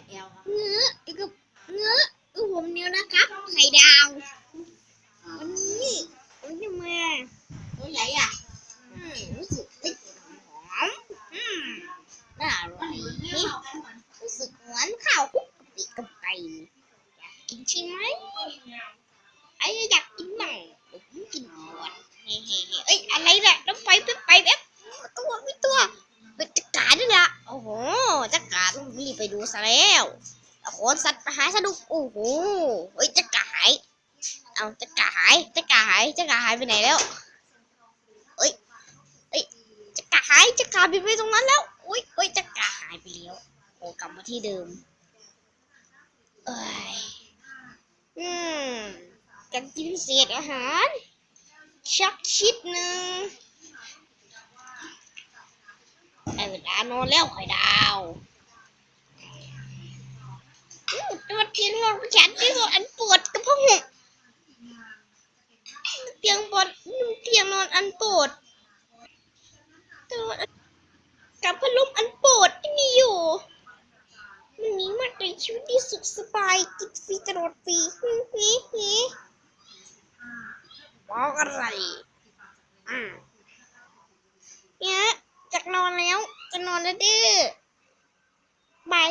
เนื้อไอ้กับเนื้อผมเนี้ยนะครับไข่ดาววันนี้ผมจะมาตัวใหญ่อ่ะรู้สึกหอมน่าอร่อยนี่รู้สึกเหมือนข้าวคลุกกะปิกับไก่อยากกินใช่ไหมไอ้อยากกินมั่งผมกินก่อนเฮ้เอ้ยอะไรเนี่ยน้ำไฟไปแบบตัวไม่ตัวเป็นจักราด้วยล่ะโอ้โหจักราต้องรีบไปดูซะแล้วโขนสัตว์หายสนุกโอ้โหเฮ้ยจักราหายเอาจักราหายไปไหนแล้วเอ้ยจักราหายจักราบินไปตรงนั้นแล้วอุ้ยจักราหายไปแล้วโอ้กลับมาที่เดิมเอ้ยการกินเศษอาหารชักชิดหนึ่งได้เวลานอนแล้วไข่ดาวตัวเตียงนอนของฉันที่สุดอันปวดกระเพาะหัวเตียงนอนอันปวดกับพัดลมอันโปรดที่มีอยู่มันมีมากในชีวิตที่สุขสบายกินฟรีตลอดปีบอกอะไรเนี่ยจากนอนแล้วจะนอนแล้วดื้อบาย